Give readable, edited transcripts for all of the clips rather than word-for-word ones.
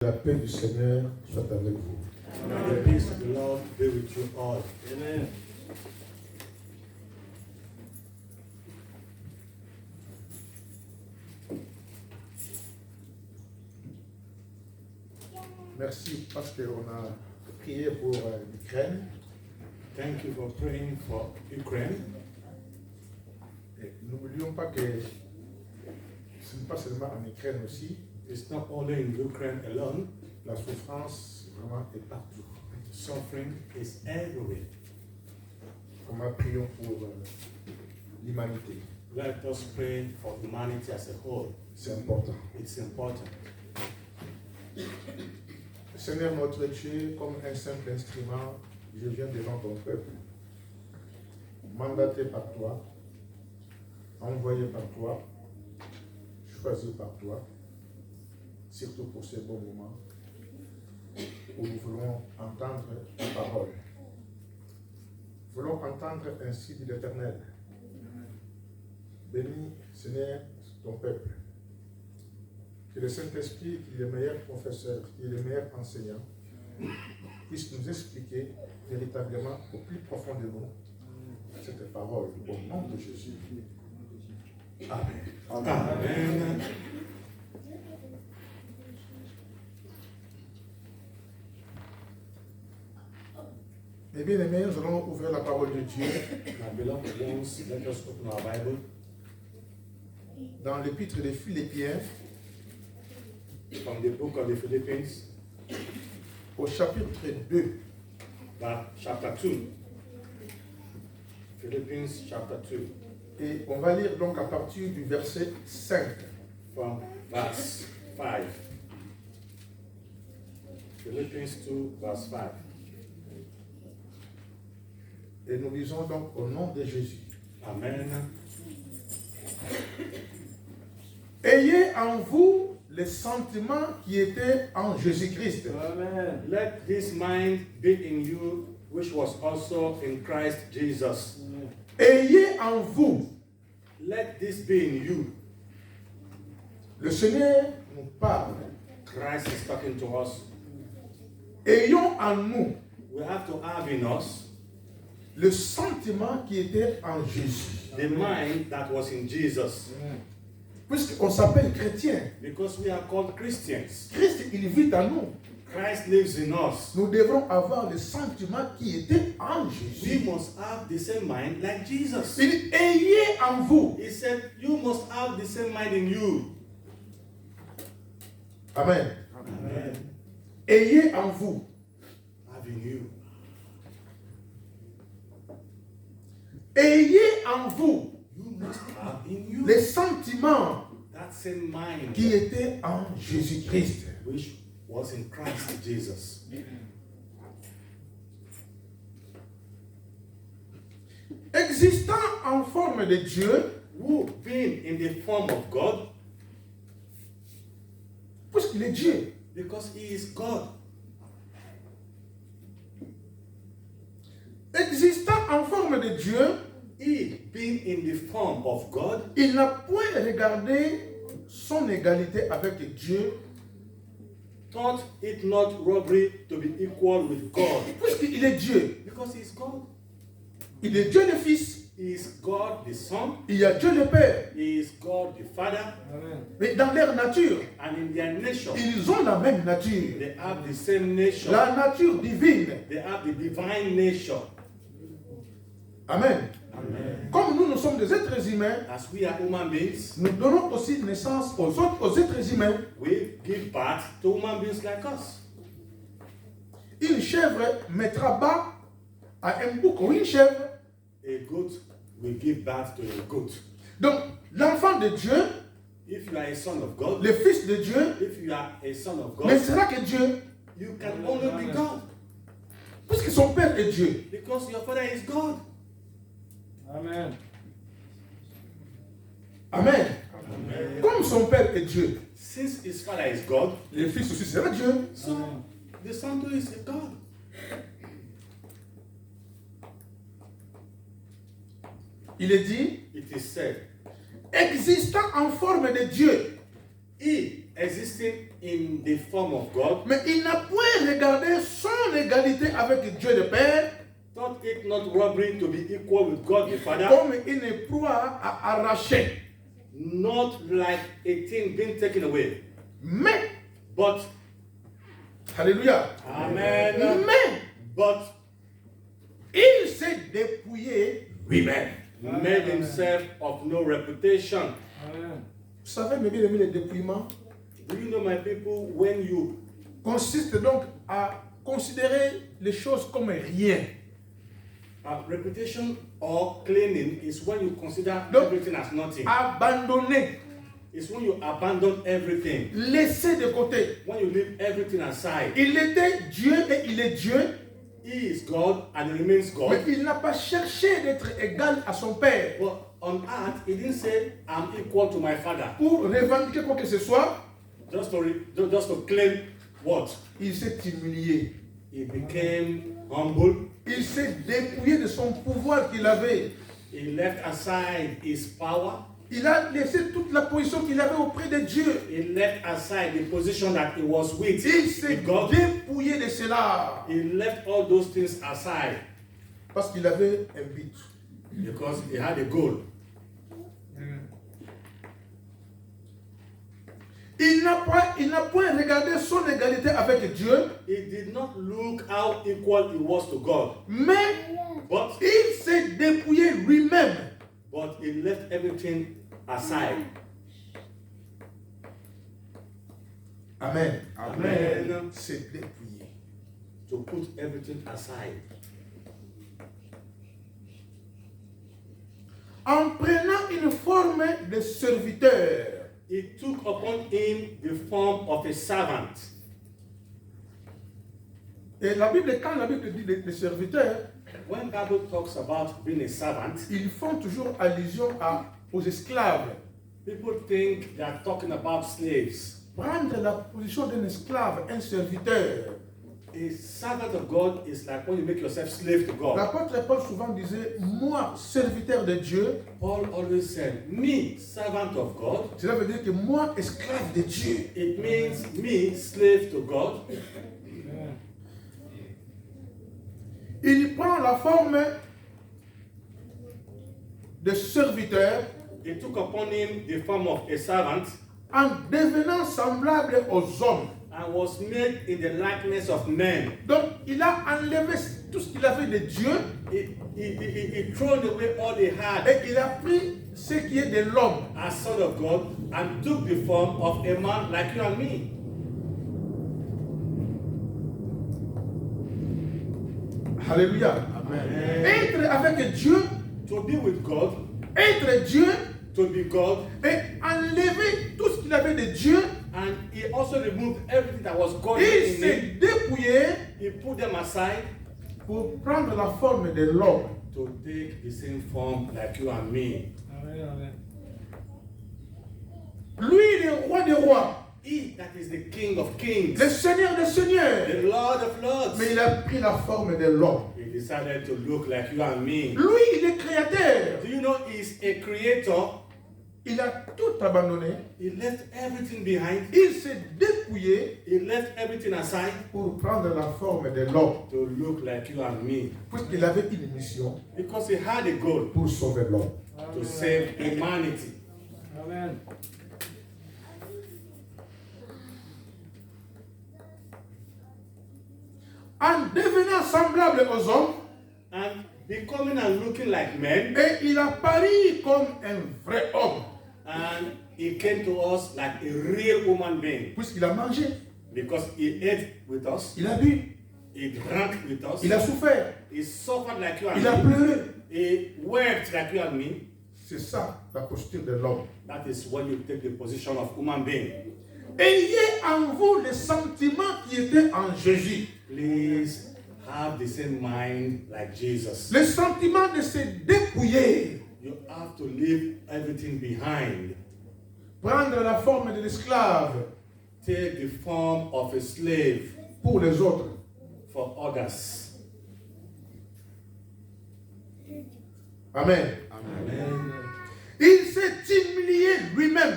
La paix du Seigneur soit avec vous. May the peace of the Lord be with you all. Amen. Merci parce qu'on a prié pour l'Ukraine. Thank you for praying for Ukraine. Et n'oublions pas que ce n'est pas seulement en Ukraine aussi. It's not only in Ukraine alone. La souffrance vraiment est partout. Suffering is everywhere. Comment prions pour l'humanité. Let us pray for humanity as a whole. C'est important. It's important. Seigneur notre Dieu, comme un simple instrument, je viens devant ton peuple, mandaté par toi, envoyé par toi, choisi par toi, surtout pour ces bons moments où nous voulons entendre ta parole. Nous voulons entendre ainsi dit l'Éternel. Bénis, Seigneur, ton peuple. Que le Saint-Esprit, qui est le meilleur professeur, qui est le meilleur enseignant, puisse nous expliquer véritablement au plus profond de nous cette parole au nom de Jésus. Amen. Amen. Mes bien-aimés, nous allons ouvrir la parole de Dieu My beloved ones, let us open our Bible dans l'épître des Philippiens from the book of the Philippians, au chapitre 2. chapter 2. Philippians chapter 2. Et on va lire donc à partir du verset 5. From verse 5. Philippians 2, verse 5. Et nous lisons donc au nom de Jésus. Amen. Ayez en vous les sentiments qui étaient en Jésus-Christ. Amen. Let this mind be in you, which was also in Christ Jesus. Ayez en vous. Let this be in you. Le Seigneur nous parle. Christ is talking to us. Ayons en nous We have to have in us le sentiment qui était en Jésus. the mind that was in Jesus. Puisqu'on s'appelle chrétien, Because we are called Christians. Christ, il vit en nous. Christ lives in us. Nous devrons avoir le sentiment qui était en We Jésus. must have the same mind like Jesus. Il dit, ayez en vous. He said, you must have the same mind in you. Amen. Amen. Ayez en vous. Have in you. Ayez en vous You must have in you les sentiments that same mind qui étaient en Jésus-Christ. which was in Christ Jesus. Existant en forme de Dieu, Who, being in the form of God, puisqu'il est Dieu. because he is God. Existant en forme de Dieu, He, being in the form of God, il n'a point regardé son égalité avec Dieu, thought it not robbery to be equal with God. puisqu'il est Dieu. Because he is God. Il est Dieu le Fils, He is God the Son. il y a Dieu le Père. He is God the Father. Mais dans leur nature, And in their nature, ils ont la même nature. they have the same nature. La nature divine. They have the divine nature. Amen. Amen. Comme nous sommes des êtres humains, As we are human beings, nous donnons aussi naissance aux êtres humains. we give birth to human beings like us. Une chèvre mettra bas à un bouc ou une chèvre. A goat will give birth to a goat. Donc, l'enfant de Dieu, If you are a son of God, le Fils de Dieu, if you are a son of ne God, sera que Dieu. you can only be God. Puisque son Père est Dieu. Because your father is God. Amen. Amen. Amen. Comme son Père est Dieu, Since his father is God, le Fils aussi sera Dieu. so the son too is a God. Il est dit, It is said, existant en forme de Dieu, he existing in the form of God, mais il n'a point regardé son égalité avec Dieu le Père thought it not robbery to be equal with God the Father, comme une proie à arracher. not like a thing being taken away. Mais, But, alléluia, Amen. mais But il s'est dépouillé lui-même. made himself of no reputation. Amen. Vous savez, mes bien-aimés, le dépouillement Do you know, my people, when you consiste donc à considérer les choses comme rien. reputation or cleaning is when you consider Donc, everything as nothing. Abandonner, It's when you abandon everything. laisser de côté. When you leave everything aside. Il était Dieu et il est Dieu, He is God and he remains God. mais il n'a pas cherché d'être égal à son Père But on earth, he didn't say, I'm equal to my father. pour revendiquer quoi que ce soit. Just to claim what? Il s'est humilié. He became humble. Il s'est dépouillé de son pouvoir qu'il avait. He left aside his power. Il a laissé toute la position qu'il avait auprès de Dieu. He left aside the position that he was with Il s'est God. dépouillé de cela He left all those things aside parce qu'il avait un but. because he had a goal. Il n'a point regardé son égalité avec Dieu, He did not look how equal he was to God, mais but il s'est dépouillé lui-même. he left everything aside. Amen. Amen. S'est dépouillé. To put everything aside. En prenant une forme de serviteur. He took upon him the form of a servant. Et la Bible, quand la Bible dit des serviteurs, When Bible talks about being a servant, ils font toujours allusion aux esclaves. people think they are talking about slaves. Prendre la position d'un esclave, un serviteur. A servant of God is like when you make yourself slave to God. L'apôtre Paul souvent disait, moi, serviteur de Dieu, Paul always said, me, servant of God. cela veut dire que moi, esclave de Dieu. It means me, slave to God. Il prend la forme de serviteur He took upon him the form of a servant en devenant semblable aux hommes. and was made in the likeness of men. Donc, il a enlevé tout ce qu'il avait de Dieu He thrown away all he had et il a pris ce qui est de l'homme. as son of God and took the form of a man like you and me. Alléluia. Amen. Être avec Dieu, To be with God, être Dieu to be God, et enlever tout ce qu'il avait de Dieu. and he also removed everything that was God Il in him. s'est dépouillé He put them aside pour prendre la forme de l'homme. to take the same form like you and me. Amen. Amen. Lui, le roi des rois, He that is the King of Kings, le Seigneur des seigneurs. the Lord of Lords. Mais il a pris la forme de l'homme. He decided to look like you and me. Lui, il est créateur. Do you know he's a creator? Il a tout abandonné. He left everything behind. Il s'est dépouillé He left everything aside pour prendre la forme de l'homme. to look like you and me. Puisqu'il avait une mission Because he had a goal pour sauver l'homme. to save humanity. Amen. En devenant semblable aux hommes, And becoming and looking like men, et il a paru comme un vrai homme. and he came to us like a real human being. Puisqu'il a mangé, Because he ate with us, il a bu, he drank with us, il a souffert, he suffered like you and il a me, pleuré. he wept like you and me. C'est ça la posture de l'homme. That is when you take the position of human being. Ayez en vous les sentiments qui étaient en Jésus. Please have the same mind like Jesus. Le sentiment de se dépouiller, You have to leave everything behind. prendre la forme de l'esclave Take the form of a slave pour les autres. for others. Amen. Amen. Il s'est humilié lui-même.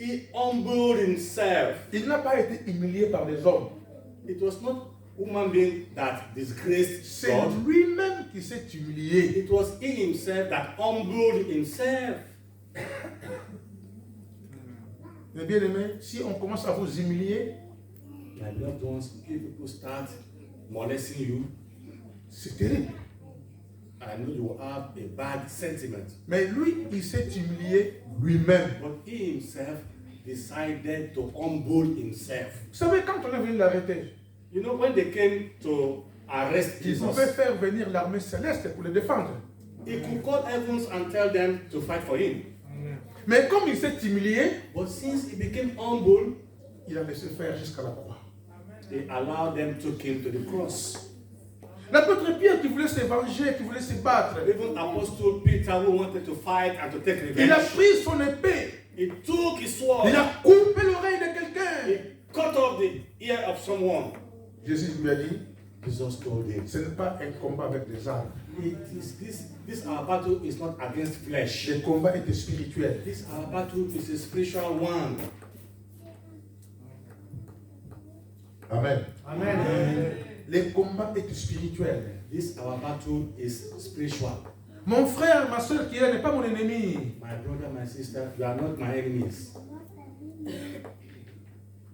he humbled himself. Il n'a pas été humilié par les hommes. It was not human being that disgraced C'est God. lui-même qui s'est humilié. It was he himself that humbled himself. Mais bien aimé, si on commence à vous humilier, My loved ones, if people start molesting you, c'est terrible. I know you will have a bad sentiment. Mais lui, il s'est humilié lui-même. But he himself decided to humble himself. Vous savez, quand on est venu l'arrêter, You know, when they came to arrest ils Jesus, pouvaient faire venir l'armée céleste pour le défendre. he could call heavens and tell them to fight for him. Mais comme il s'est humilié, But since he became humble, il a laissé faire jusqu'à la croix. they allowed them to take him to the cross. L'apôtre Pierre qui voulait se venger, qui voulait se battre, Even Apostle Peter, who wanted to fight and to take il a revenge, pris son épée, he took his sword, il a coupé l'oreille de quelqu'un. he cut off the ear of someone. Jésus lui a dit, Jesus told him, ce n'est pas un combat avec des armes. this our battle is not against flesh. Le combat était spirituel. This our battle is a spiritual one. Amen. Amen. Les combats étaient spirituels. This our battle is spiritual. Mon frère, ma soeur qui est là n'est pas mon ennemi. My brother, my sister, you are not my enemies.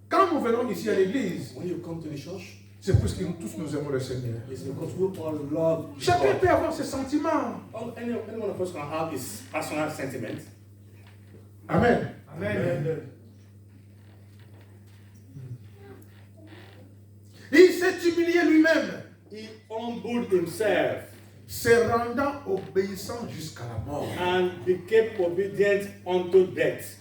Quand nous venons ici à l'église, When you come to the church, c'est parce que nous tous nous aimons le Seigneur. it's because we all love Chacun God. peut avoir ses sentiments. Any one of us can have his personal sentiment. Amen. Amen. Il s'est humilié lui-même, He humbled himself se rendant obéissant jusqu'à la mort. and became obedient unto death.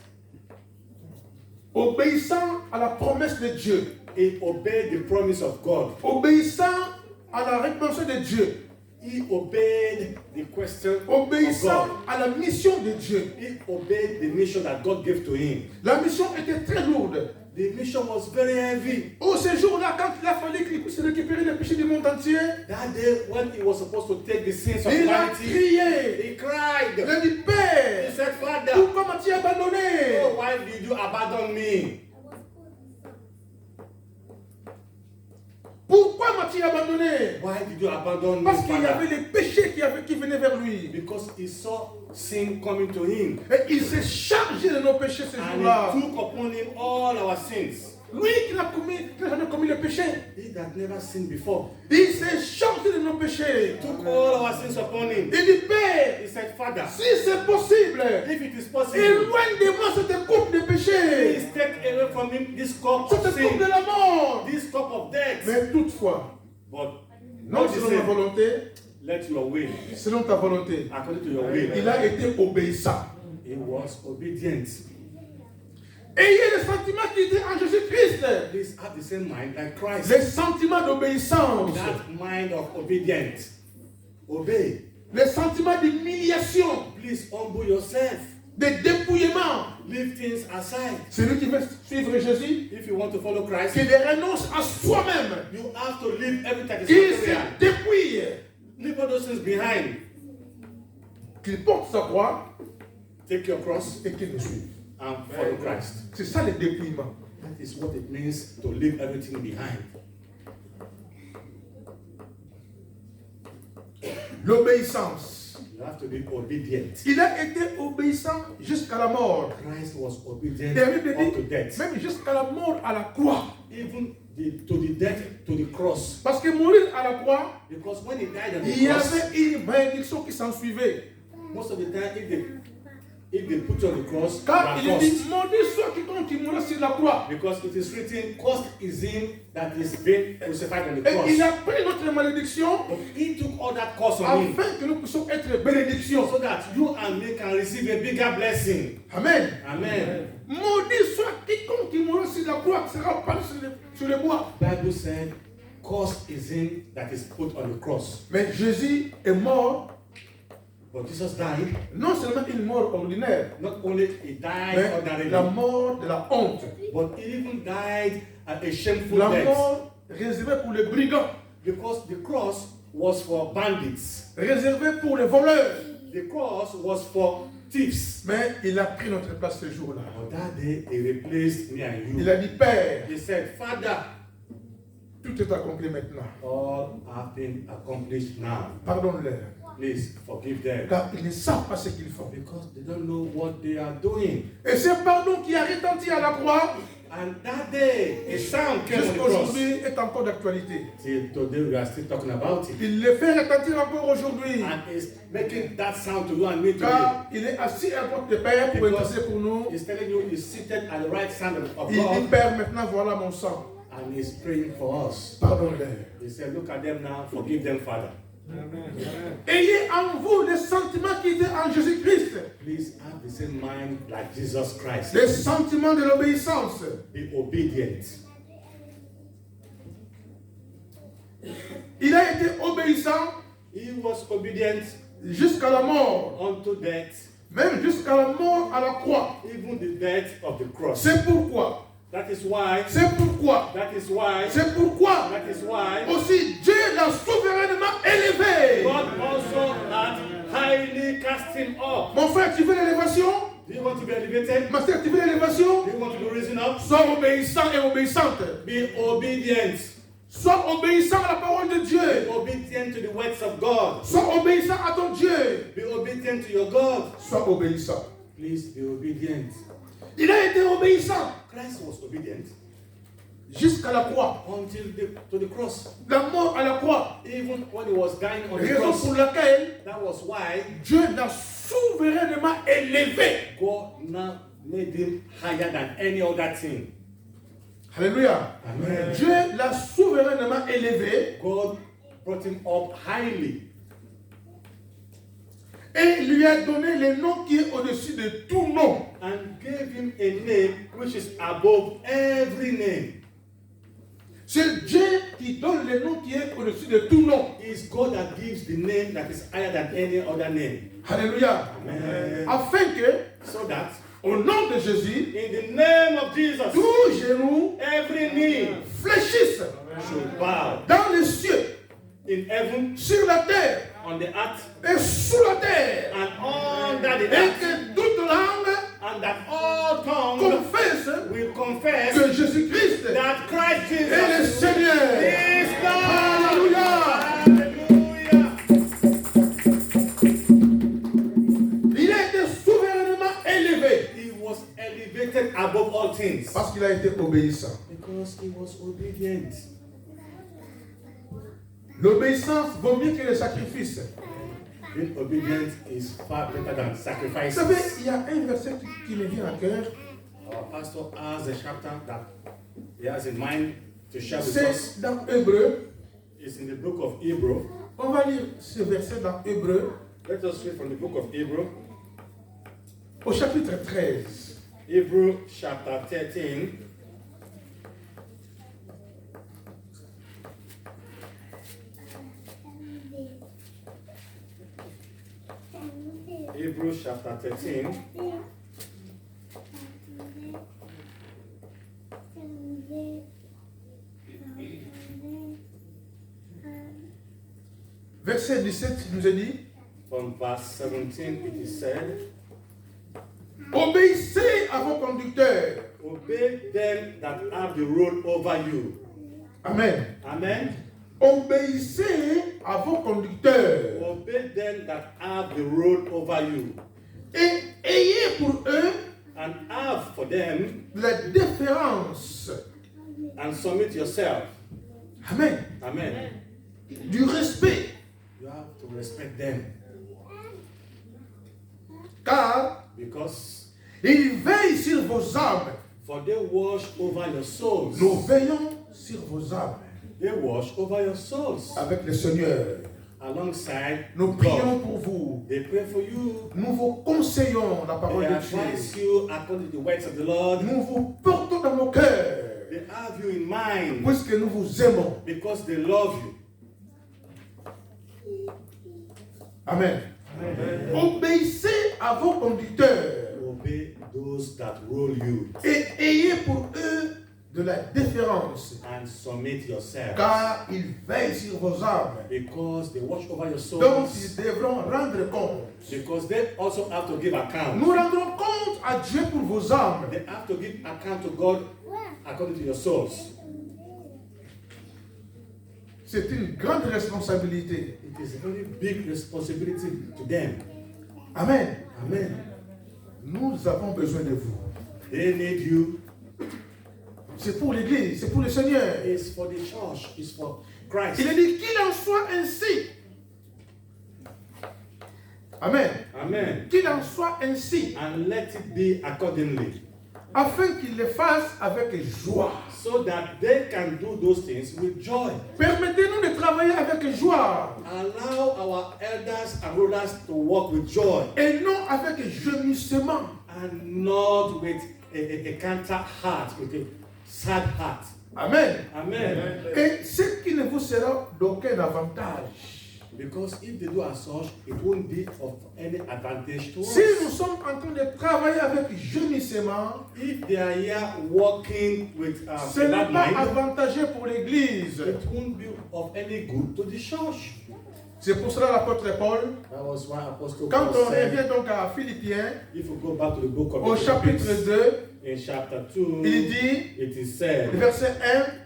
Obéissant à la promesse de Dieu. He obeyed the promise of God. Obéissant à la réponse de Dieu. He obeyed the question of Obéissant God. à la mission de Dieu. He obeyed the mission that God gave to him. La mission était très lourde. The mission was very heavy. Au séjour-là, quand il a fallu qu'il puisse récupérer les péchés du monde entier, That day, when he was supposed to take the sins of il a humanity, crié. he cried. Il a dit, He Père, said, Father, pourquoi m'as-tu abandonné? oh, why did you abandon me? Pourquoi m'as-tu abandonné? Why did you abandon me, Parce qu'il y avait Father? les péchés qui venaient vers lui. Because he saw sin coming to him. Et il s'est chargé de nos péchés ce And jour-là. he took upon him all our sins. Lui qui n'a jamais commis le péché, He that never sinned before. il s'est chargé de nos péchés. Took all our sins upon him. Il dit, Père, He said, Father, si c'est possible, if it is possible, éloigne de moi cette coupe de péché, please take away from him this cup cette of coupe de sin, la mort. this cup of death. Mais toutefois, But non not the selon ma same. volonté, Let your will, selon ta volonté. according to your will. Il a été obéissant. He was obedient. Ayez le sentiment qui était en Jésus-Christ. Please have the same mind like Christ. Les sentiments d'obéissance. That mind of obedience. Obey. Les sentiments d'humiliation. Please humble yourself. De dépouillement. Leave things aside. Celui qui veut suivre Jésus, If you want to follow Christ, qu'il renonce à soi-même. you have to leave everything that is Qu'il se material. dépouille. Leave all those things behind. Qu'il porte sa croix Take your cross et qu'il le suive. and follow Christ. C'est ça le dépouillement. That is what it means to leave everything behind. L'obéissance. You have to be obedient. Il a été obéissant jusqu'à la mort. Christ was obedient Et la Bible unto dit, death. même jusqu'à la mort à la croix. Even to the death, to the cross. Parce que mourir à la croix, Because when he died on il the y cross, avait une malédiction qui s'en suivait. most of the time, if they put you on the cross, you Car are il est dit, cursed. maudit soit quiconque qui mourra sur la croix. Because it is written, cursed is him that is being crucified on the Et cross. il a pris notre malédiction But he took all that curse on him afin que nous puissions être bénédiction. so that you and me can receive a bigger blessing. Amen. Amen. Maudit soit quiconque qui mourra sur la croix, qui sera pendu sur le bois. Bible said, cursed is him that is put on the cross. Mais Jésus est mort, But Jesus died. non seulement une mort ordinaire, Not only he died mais ordinarily, la mort de la honte. but he even died a shameful La death. mort réservée pour les brigands, Because the cross was for bandits. réservée pour les voleurs, The cross was for thieves. Mais il a pris notre place ce jour-là. On that day, he replaced me and Il you. a dit, Père, He said, Father, tout est accompli maintenant. all have been accomplished now. Pardonne-leur. Please forgive them. Car ils ne savent pas ce qu'ils font. Because they don't know what they are doing. Et ce pardon qui a retenti à la croix, And that day, a sound came on the cross. jusqu'aujourd'hui, est encore d'actualité. Till today, we are still talking about it. Il le fait retentir encore aujourd'hui. And it's making that sound to you and me today. Car il est assis à la porte de Père pour intercéder pour nous. He's telling you he's seated at the right hand of Il dit, God Père, maintenant voilà mon sang. and he's praying for us. Pardonne-leur. He said, look at them now, forgive them, Father. Ayez en vous les sentiments qui étaient en Jésus-Christ. Please have the same mind like Jesus Christ. Les sentiments de l'obéissance. Be obedient. Il a été obéissant He was obedient jusqu'à la mort. unto death, Même jusqu'à la mort à la croix. even the death of the cross. C'est pourquoi. That is why, C'est pourquoi. that is why, C'est pourquoi. that is why Aussi Dieu l'a souverainement élevé. God also had highly cast him up. Mon frère, tu veux l'élévation? Do you want to be elevated? Ma soeur, tu veux l'élévation? Do you want to be risen up? Sois obéissant et obéissante. Be obedient. Sois obéissant à la parole de Be Dieu. obedient to the words of God. Sois obéissant à ton Dieu. Be obedient to your God. Sois obéissant. Please be obedient. Il a été obéissant Christ was obedient jusqu'à la croix. to the cross. La mort à la croix. Even when he was dying on the Raison cross. pour laquelle That was why Dieu l'a souverainement élevé. God now made him higher than any other thing. Alléluia. Amen. Dieu l'a souverainement élevé God brought him up highly et lui a donné le nom qui est au-dessus de tout nom. and gave him a name which is above every name. C'est Dieu qui donne le nom qui est au-dessus de tout nom. It's God that gives the name that is higher than any other name. Alléluia. Amen. Afin que, So that au nom de Jésus, in the name of Jesus, tout genou every knee fléchisse should bow dans les cieux, in heaven, sur la terre on the earth, et sous la terre. and under the Et earth, que toute langue and that all tongues confesse will confess que Jésus-Christ that Christ est le Jesus Seigneur. is God. Alléluia. Hallelujah. Il a été souverainement élevé He was elevated above all things parce qu'il a été obéissant. because he was obedient. L'obéissance vaut mieux que le sacrifice. Being obedient is far better than Vous sacrifices. savez, il y a un verset qui me vient à cœur. Our pastor has a chapter that he has in mind to share with us. C'est dans Hébreu. It's in the book of Hebrew. On va lire ce verset dans Hébreu Let us read from the book of Hebrew. au chapitre 13. Hebrew chapter 13. Hebrew chapter 13. Verset 17, il nous est dit, From verse 17 it is said, obéissez à vos conducteurs. obey them that have the rule over you. Amen. Amen. Obéissez à vos conducteurs. Obey them that have the rule over you. Et ayez pour eux And have for them la déférence. and submit yourself. Amen. Amen. Du respect. You have to respect them Car because ils veillent sur vos âmes. for they watch over your souls. Nous veillons sur vos âmes They watch over your souls avec le Seigneur. alongside Nous prions God. pour vous. They pray for you. Nous vous conseillons la They parole de advise Dieu. you according to the words of the Lord. Nous vous portons dans nos cœurs They have you in mind puisque nous vous aimons. because they love you. Amen. Obéissez à vos conducteurs Obey those that rule you et ayez pour eux de la déférence, and submit yourselves. car ils veillent sur vos âmes. Because they watch over your Donc, souls. ils devront rendre compte. Because they also have to give account. Nous rendrons compte à Dieu pour vos âmes. They have to give account to God according to your souls. C'est une grande responsabilité. It is a very big responsibility to them. Amen. Amen. Nous avons besoin de vous. They need you. C'est pour l'Église, c'est pour le Seigneur. It's for the church. It's for Christ. Il est dit qu'il en soit ainsi. Amen. Amen. Qu'il en soit ainsi, And let it be accordingly. afin qu'il le fasse avec joie. So that they can do those things with joy. Permettez-nous de travailler avec joie Allow our elders and rulers to work with joy et non avec gémissement. and not with a counter heart, with a sad heart. Amen. Amen. Et ce qui ne vous sera d'aucun avantage. Because if they do as such, it won't be of any advantage to Si nous us. sommes en train de travailler avec gémissement, If they are here working with ce a n'est bad pas mind, avantageux pour l'Église. it won't be of any good to the church. C'est pour cela l'apôtre Paul, That was why Apostle quand Paul on said, revient donc à Philippiens, if you go back to the book of au chapitre Philippians, 2, in chapter 2, il dit, it is said, verset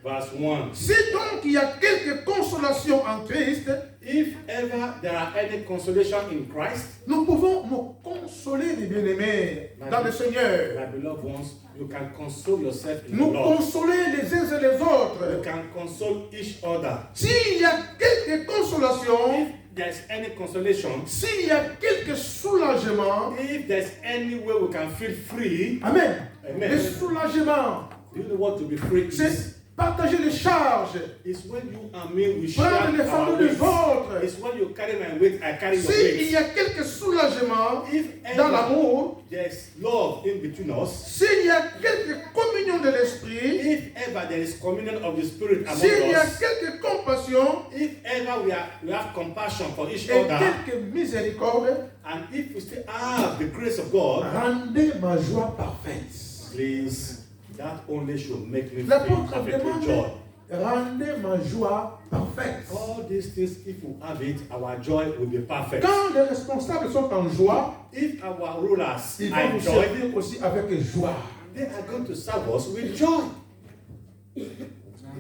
1, verse 1, si donc il y a quelque consolation en Christ, if ever there are any consolation in Christ, nous pouvons nous consoler, les bien-aimés, dans le Seigneur. my beloved ones, you can console yourself in the Nous Lord. consoler les uns et les You autres. can console each other. S'il y a quelque consolation, If there's any consolation, s'il y a quelque soulagement, if there's any way we can feel free, Amen. Amen. Le soulagement, do you know what to be free is? c'est partager les charges, It's when you and me we share prendre les our fardeaux des weight. autres. It's when you carry my weight, I carry your S'il weight. y a quelque soulagement If dans ever l'amour, there's love in between us, s'il y a quelque communion de l'esprit, if ever there is communion of the Spirit among s'il y a us, quelque compassion if ever we have compassion for each et other, quelque miséricorde, and if we still have the grace of God, rendez ma joie parfaite. please, that only should make me feel L'apôtre perfect with demande, joy. rendez ma joie parfaite. All these things, if we have it, our joy will be perfect. Quand les responsables sont en joie, If our rulers ils are vont in nous joy, servir aussi avec joie. they are going to serve us with joy.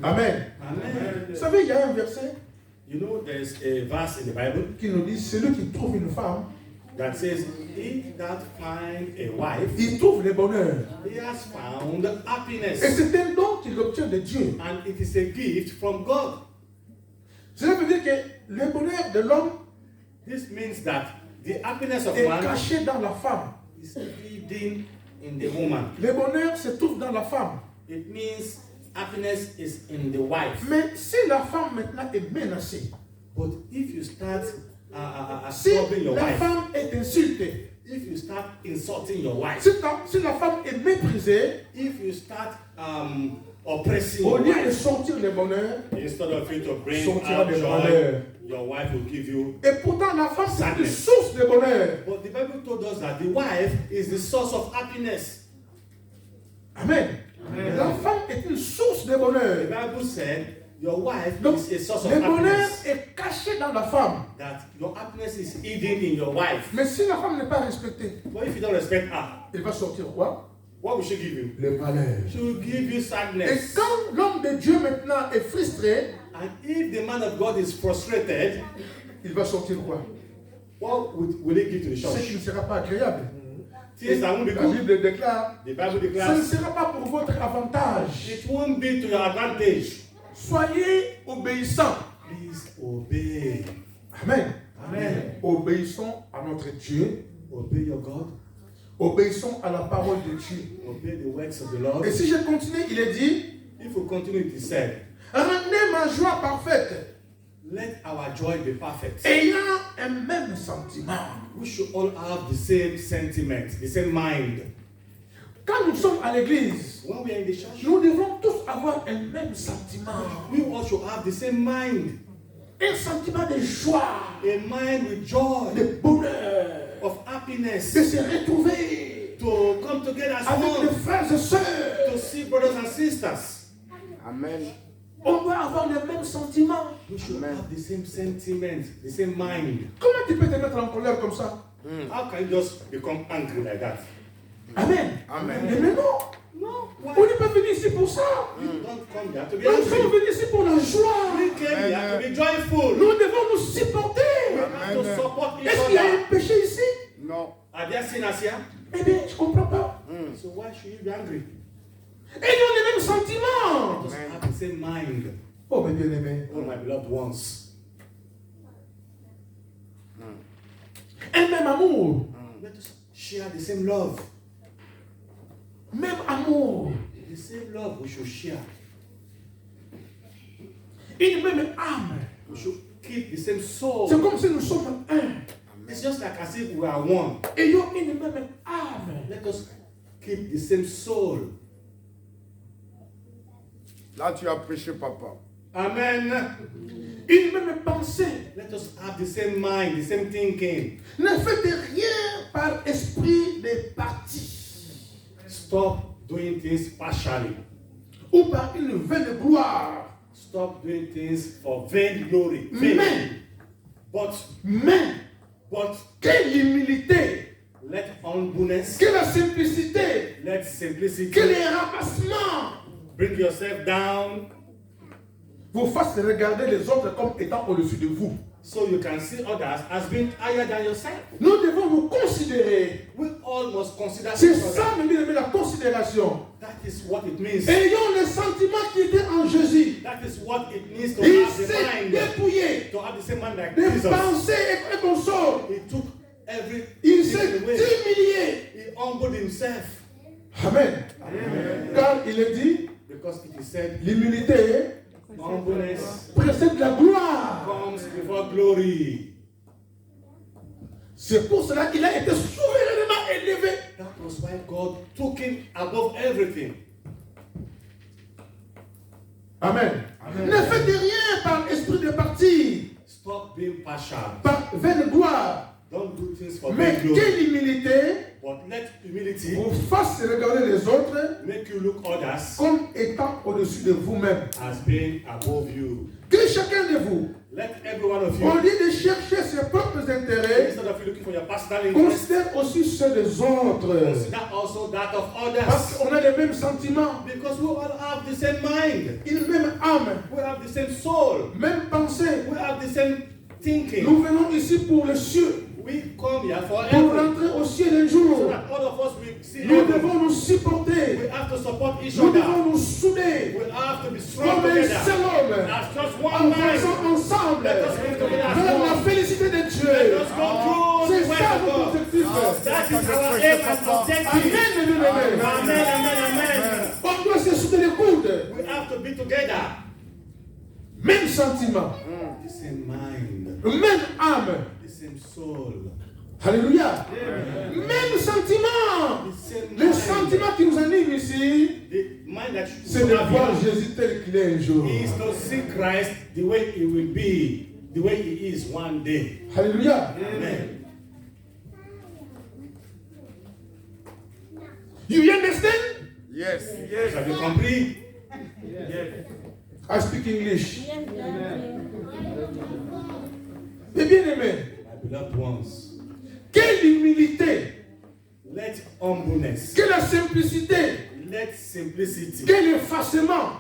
Amen. Amen. Vous savez, il y a un verset You know, there's a verse in the Bible qui nous dit, celui qui trouve une femme, that says, "He that find a wife, il trouve le bonheur. he has found Et happiness, c'est un don qu'il obtient de Dieu. and it is a gift from God." Cela veut dire que le bonheur de l'homme This means that the happiness of est man caché dans la femme. is hidden in the woman. Le bonheur se trouve dans la femme. It means happiness is in the wife. Mais si la femme maintenant est menacée, But if you start si troubling your la wife, femme est insultée, if you start insulting your wife, si la femme est méprisée, if you start oppressing au your lieu de wife, sortir le bonheur, instead of you to bring sortira out de joy, malheur. your wife will give you. Et pourtant la femme c'est une Sadness. source de bonheur. But the Bible told us that the wife is the source of happiness. Amen. La femme est une source de The bonheur. Bible said your wife Donc, is a source of le bonheur happiness. est caché dans la femme. That your happiness is hidden in your wife. Mais si la femme n'est pas respectée, But if you don't respect her, elle va sortir quoi? what will she give you? Le malheur. She will give you Et sadness. quand l'homme de Dieu maintenant est frustré, And if the man of God is frustrated, il va sortir quoi? what will he give to the Ce qui church? ne sera pas agréable. Things that won't be La good. Bible déclare, The Bible ce ne declares sera pas pour votre avantage. it won't be to your advantage. Soyez obéissants. Please obey. Amen. Amen. Obéissons à notre Dieu. Obey your God. Obéissons à la parole de Dieu. Obey the works of the Lord. Et si je continue, il est dit, If we continue, it is said, rendez ma joie parfaite, let our joy be perfect. ayant un même sentiment. We should all have the same sentiment, the same mind. Quand nous sommes à l'église, When we are in the church, nous devons tous avoir un même sentiment. we all should have the same mind. Un sentiment de joie, A mind with joy, de bonheur, of happiness, de se retrouver to come together as avec les one, frères et sœurs. to see brothers and sisters. Amen. On doit avoir les mêmes sentiments. We should Amen. have the same sentiments, the same mind. Comment tu peux te mettre en colère comme ça? How can you just become angry like that? Amen. Amen. Mais non. No. Why? On n'est pas venu ici pour ça. You don't come here to be Nous sommes angry. venus ici pour la joie. We came here to be joyful. Nous devons nous supporter. We have to support each Est-ce qu'il y a other. un péché ici? Non. Are there sinners here? Eh bien, je ne comprends pas. So why should you be angry? Ayons les mêmes sentiments. Just have the same mind. Oh, mes bien-aimés. Oh, my beloved ones. Un même amour. Let us share the same love. Même amour. The same love we should share. Une même âme. We should keep the same soul. C'est comme si nous sommes un. It's just like as if we are one. Ayons une même âme. Let us keep the same soul. Là, tu as prêché, papa. Amen. Une même pensée. Let us have the same mind, the same thinking. Ne faites rien par esprit de parti Stop doing things partially. ou par une vaine gloire. Stop doing things for vain glory. Vain. Mais, But mais, quelle humilité, let humbleness, quelle simplicité, let simplicity, quel rabaissement bring yourself down vous fasse regarder les autres comme étant au-dessus de vous. so you can see others as being higher than yourself. Nous devons nous considérer. We all must consider C'est each ça, other. mes bien-aimés, la considération. That is what it means. Ayons les sentiments qui étaient en Jésus. That is what it means to Il have the s'est mind. dépouillé To have the same mind like des Jesus. pensées et consorts. He took every Il s'est away. humilié. He humbled himself. Amen. Car il est dit, Because it is said, l'humilité humbleness précède la gloire. comes before glory. C'est pour cela qu'il a été souverainement élevé. That was why God took him above everything. Amen. Ne faites rien par esprit de parti, Stop being partial. par vaine gloire. Don't do things for Mais vain glory. quelle humilité But let humility vous fasse regarder les autres make you look others comme étant au-dessus de vous-même. as being above you. Que chacun de vous, Let every one of au you, lieu de chercher ses propres intérêts, instead of you looking for your personal interest, considère aussi ceux des autres. consider also that of Parce others. qu'on a les mêmes sentiments, Because we all have the same mind. une même âme, We have the same soul. même pensée. We have the same thinking. Nous venons ici pour le ciel, We come here for pour heaven. rentrer au ciel un So jour. that all of us will see Nous heaven. devons nous supporter. We have to support each Nous other. devons nous souder We have to be strong comme un together. seul homme, As just one mind. avançant ensemble Let us live together as vers la one. félicité de Let Dieu. us go through C'est the way ça of notre God. objectif. That is our aim and objective. Amen, mes bien-aimés. Amen, amen, amen. On doit se souder les coudes. We have to be together. Même sentiment, The same mind, même âme. the same soul, Alléluia. Même sentiment. the same Les mind. sentiments qui nous animent ici, The mind that c'est should de have voir here Jésus tel qu'il est un jour. is to see Christ the way he will be, the way he is one day. Alléluia. Amen. You understand? Yes. Vous avez compris? I speak English. Mais bien aimé, My beloved ones, quelle humilité, let humbleness, quelle simplicité, let simplicity, quel effacement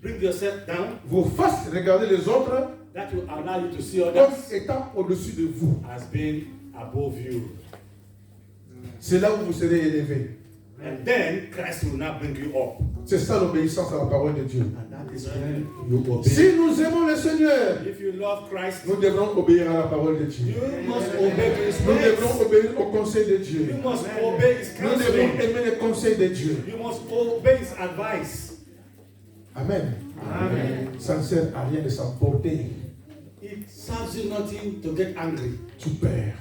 bring yourself down, vous fasse regarder les autres that will allow you to see comme others étant au-dessus de vous. as being above you. C'est là où vous serez élevés. And then Christ will now bring you up. C'est ça l'obéissance à la parole de Dieu. And that is when you obey. Si nous aimons le Seigneur, If you love Christ, nous devrons obéir à la parole de Dieu. you must obey to his Nous devrons ways. obéir au conseil de Dieu. You must obey his Nous devons counseling. aimer les conseils de Dieu. You must obey his advice. Amen. Ça ne sert à rien de s'emporter. It serves you nothing to get angry. Tu perds.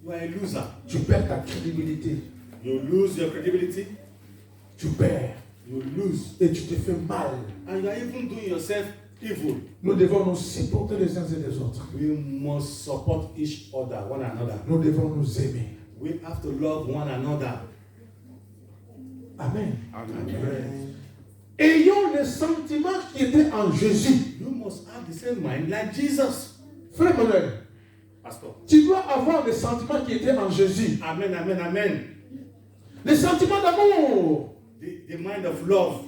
You are a loser. Tu perds ta crédibilité. You lose your credibility. Tu perds. You lose. Et tu te fais mal. And you are even doing yourself evil. Nous devons nous supporter les uns et les autres. We must support each other, one another. Nous devons nous aimer. We have to love one another. Amen. Amen. ayons les sentiments qui étaient en Jésus. You must have the same mind like Jesus. Frère Manuel, Pastor. tu dois avoir les sentiments qui étaient en Jésus. Amen, amen, amen. Les sentiments d'amour, The mind of love.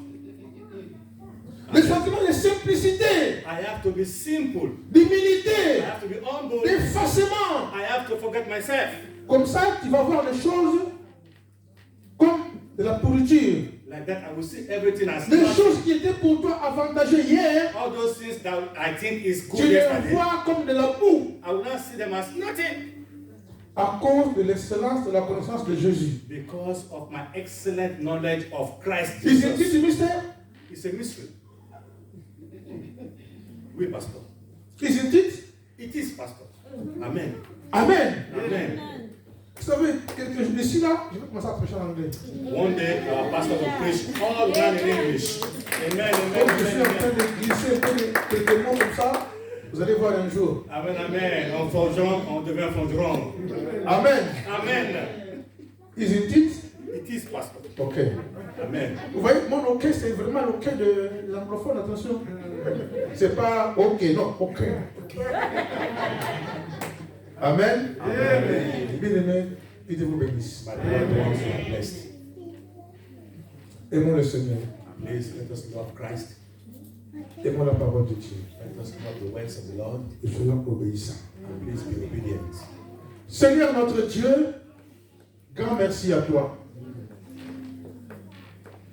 les sentiments de simplicité, I have to be simple. I d'humilité, have to be humble. d'effacement. I have to forget myself. Comme ça, tu vas voir les choses comme de la pourriture. Like that, I will see everything as Les nothing. choses qui étaient pour toi avantageuses hier, All those things that I think is good tu les yesterday, vois comme de la boue I will not see them as nothing. à cause de l'excellence de la connaissance de Jésus. Because of my excellent knowledge of Christ Isn't it Jesus. a mystère? It's a mystery. Oui, Pastor. Isn't it? It is, Pastor. Amen. Amen. Amen. Vous savez, quelques jours d'ici là, je vais commencer à prêcher en anglais. One day, our pastor will preach all around in English. Amen, amen, Comme je suis en amen, train amen. de glisser un peu quelques mots comme ça, vous allez voir un jour. Amen, amen. En forgeron, on devient forgeron. Amen. Amen. Isn't it? It is, Pastor. Ok. Amen. Vous voyez, mon ok, c'est vraiment l'ok de l'anglophone, attention. C'est pas ok, non, ok. Amen. Amen. Bien-aimés, que Dieu vous bénisse. But the Lord wants you blessed. Aimons le Seigneur. Please let us love Christ. Aimons la parole de Dieu. Let us love the words of the Lord. Et soyons obéissants. And please be obedient. Seigneur notre Dieu, grand merci à toi.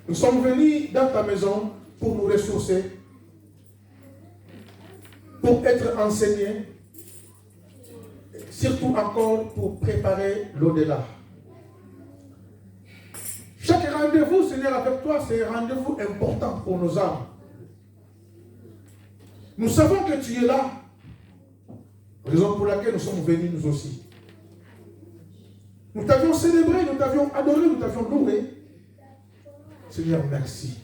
Nous sommes venus dans ta maison pour nous ressourcer, pour être enseignés, surtout encore pour préparer l'au-delà. Chaque rendez-vous, Seigneur, avec toi, c'est un rendez-vous important pour nos âmes. Nous savons que tu es là, raison pour laquelle nous sommes venus nous aussi. Nous t'avions célébré, nous t'avions adoré, nous t'avions loué. Seigneur, merci.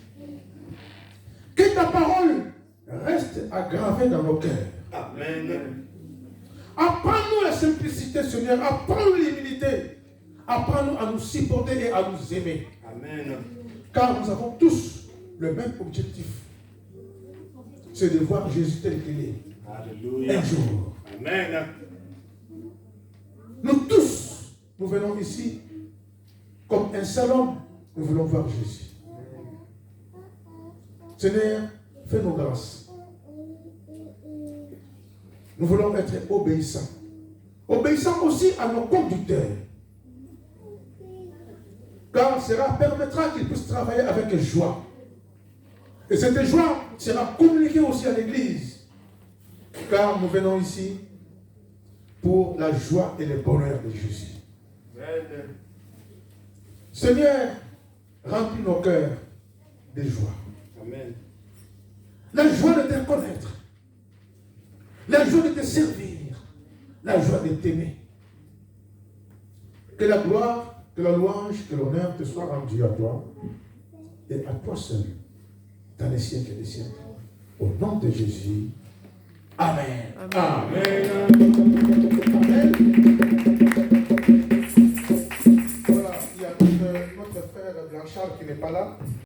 Que ta parole reste aggravée dans nos cœurs. Amen. Apprends-nous la simplicité, Seigneur. Apprends-nous l'humilité. Apprends-nous à nous supporter et à nous aimer. Amen. Car nous avons tous le même objectif. C'est de voir Jésus tel qu'il est. Hallelujah. Un jour. Amen. Nous tous, nous venons ici comme un seul homme. Nous voulons voir Jésus. Seigneur, fais-nous grâce. Nous voulons être obéissants. Obéissants aussi à nos conducteurs. Car cela permettra qu'ils puissent travailler avec joie. Et cette joie sera communiquée aussi à l'Église. Car nous venons ici pour la joie et le bonheur de Jésus. Amen. Seigneur, remplis nos cœurs de joie. Amen. La joie de te connaître. La joie de te servir. La joie de t'aimer. Que la gloire, que la louange, que l'honneur te soit rendu à toi et à toi seul, dans les siècles et les siècles. Au nom de Jésus. Amen. Amen. Amen. Voilà, il y a notre frère Blanchard qui n'est pas là.